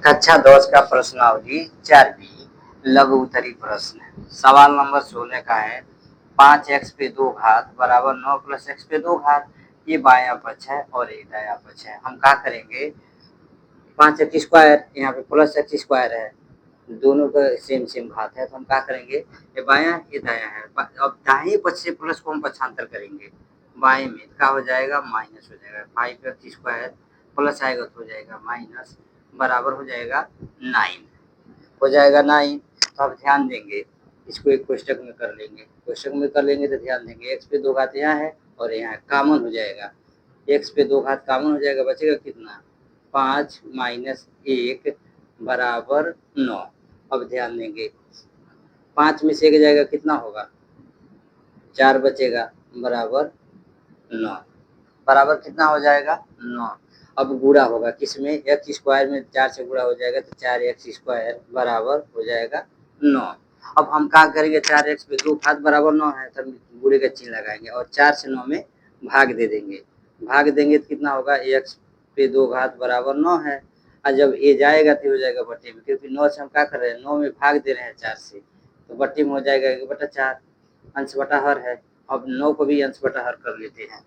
कक्षा 10 का प्रश्नावली 4B लघु उत्तरी प्रश्न। सवाल नंबर 16 का है 5x पे 2 घात बराबर 9 प्लस x पे 2 घात। ये बायां पक्ष है और ये दायां पक्ष है। हम क्या करेंगे, 5x स्क्वायर यहाँ पे प्लस x स्क्वायर है, दोनों का सेम सेम घात है, तो हम क्या करेंगे, ये बायां ये दायां है। अब दाहिने पक्ष से प्लस को हम पक्षांतर करेंगे, बाएं में क्या हो जाएगा, माइनस हो जाएगा। 5x स्क्वायर प्लस आएगा तो हो जाएगा माइनस, बराबर हो जाएगा 9, हो जाएगा 9। तो अब ध्यान देंगे, इसको एक कोष्टक में कर लेंगे, कोष्टक में कर लेंगे तो ध्यान देंगे x पे 2 घात यहाँ है और यहाँ कॉमन हो जाएगा, x पे 2 घात कॉमन हो जाएगा, बचेगा कितना, 5 माइनस 1 बराबर 9। अब ध्यान देंगे 5 में से 1 जाएगा कितना होगा, 4 बचेगा, बराबर 9, बराबर कितना हो जाएगा 9। अब गुणा होगा किसमें, एक्स स्क्वायर में 4 से गुणा हो जाएगा तो 4x स्क्वायर बराबर हो जाएगा 9। अब हम क्या करेंगे, 4x पे 2 घात बराबर 9 है, तब गुणे का चिन्ह लगाएंगे और 4 से 9 में भाग दे देंगे, भाग देंगे तो कितना होगा, x पे 2 घात बराबर 9 है। और जब ये जाएगा तो हो जाएगा बट्टे में, क्योंकि 9 से हम क्या कर रहे हैं, 9 में भाग दे रहे हैं 4 से, तो बट्टे में हो जाएगा 1/4, अंश बटा हर है। अब 9 को भी अंश बटा हर कर लेते हैं,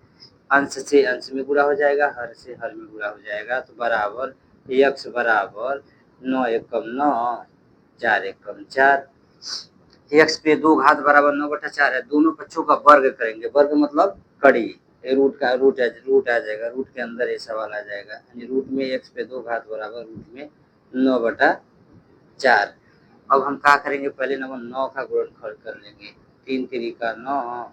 अंश से अंश में गुणा हो जाएगा, हर से हर में गुणा हो जाएगा, तो बराबर x बराबर 9 एकम 9 4 एकम 4। x पे 2 घात बराबर 9/4 है, दोनों पक्षों का वर्ग करेंगे, वर्ग मतलब कड़ी, रूट का रूट आ जाएगा, रूट के अंदर ये सवाल आ जाएगा, यानी रूट में x पे 2 घात बराबर रूट में 9/4। अब हम क्या करेंगे, पहले नंबर 9 का गुणनफल कर लेंगे, 3 3 9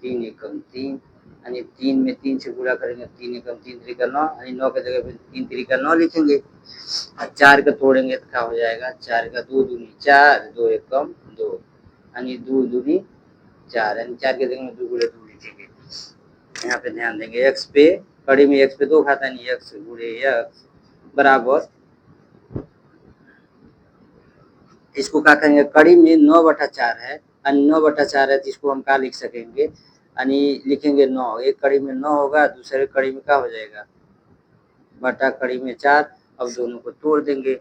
3 एकम 3, यानी 3 में 3 से गुणा करेंगे, 3 एकम 3 3 9, यानी 9 की जगह पे 3 3 9 लिखेंगे। 4 का तोड़ेंगे तो क्या हो जाएगा, 4 का 2 दूनी 4, 2 एकम 2, यानी 2 दूनी 4, यानी 4 की जगह में 2 गुणे 2 लिखेंगे। यहाँ पे ध्यान देंगे, x पे कड़ी में x पे 2 घात यानी x गुणे x बराबर, इसको क्या करेंगे, कड़ी में 9/4 है, यानी 9/4 है, तो इसको हम क्या लिख सकेंगे, यानी लिखेंगे 9, एक कड़ी में 9 होगा, दूसरे कड़ी में क्या हो जाएगा, बटा कड़ी में 4। अब दोनों को तोड़ देंगे।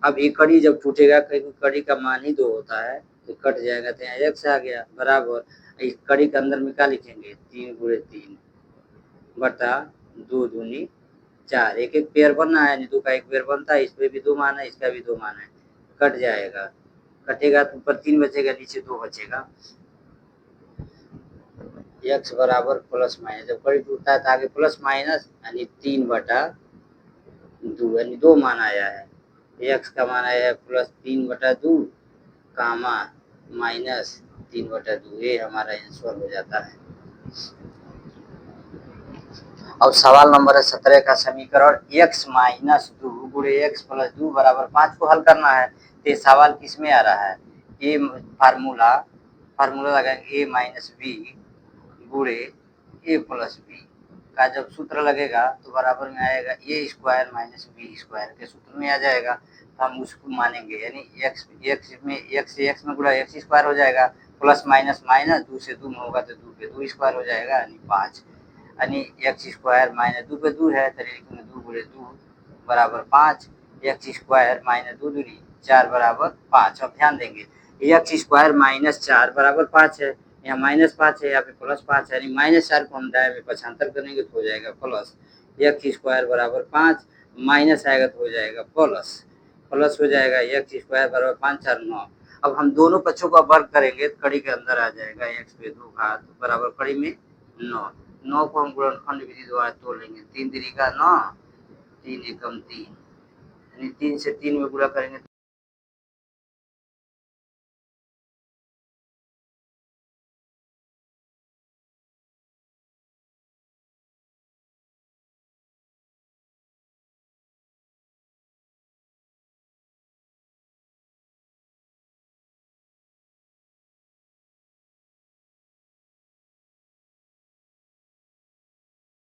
अब एक कड़ी जब टूटेगा, क्योंकि कड़ी का मान ही 2 होता है, तो कट जाएगा, तो यहाँ x आ गया, बराबर इस कड़ी के अंदर में क्या लिखेंगे, 3 गुणे 3 बटा 2 दूनी 4, एक एक पेयर बनना है, यानी 2 का एक पेयर बनता है, इसमें भी 2 मान है, इसका भी 2 मान है, कट जाएगा, कटेगा तो ऊपर 3 बचेगा, नीचे 2 बचेगा। x बराबर प्लस माइनस, जब कड़ी टूटता है तो आगे प्लस माइनस, यानी 3/2, यानी 2 मान आया है, x का मान आया है प्लस 3/2 कामा माइनस 3/2, ये हमारा आंसर हो जाता है। अब सवाल नंबर 17 का समीकरण x माइनस 2 गुणे x प्लस 2 बराबर 5 को हल करना है। तो सवाल किस में आ रहा है, ए फार्मूला लगाएंगे, a माइनस बी गुणे a प्लस बी का जब सूत्र लगेगा तो बराबर में आएगा a square minus b square के सूत्र में आ जाएगा, तो हम उसको मानेंगे, यानी x में x से x में गुणा x स्क्वायर हो जाएगा, प्लस माइनस माइनस 2 से 2 में होगा तो 2 पे 2 स्क्वायर हो जाएगा, यानी 5, यानी x स्क्वायर माइनस 2 पे 2 है, तो लिखेंगे 2 गुणे 2 बराबर 5, x स्क्वायर माइनस 2 दूनी 4 बराबर 5। अब ध्यान देंगे, x स्क्वायर माइनस 4 बराबर 5 है, यहाँ माइनस 5 है, यहाँ पे प्लस 5 है, यानी माइनस 4 को हम दाएं में पक्षांतर करेंगे तो हो जाएगा प्लस, x स्क्वायर बराबर 5 माइनस आएगा तो हो जाएगा प्लस, प्लस हो जाएगा x स्क्वायर बराबर 5 4 9। अब हम दोनों पक्षों का वर्ग करेंगे तो कड़ी के अंदर आ जाएगा x पे 2 घात बराबर कड़ी में 9, 9 को हम गुणनखंड विधि द्वारा तोड़ लेंगे, 3 3 9 3 एकम 3, यानी 3 से 3 में गुणा करेंगे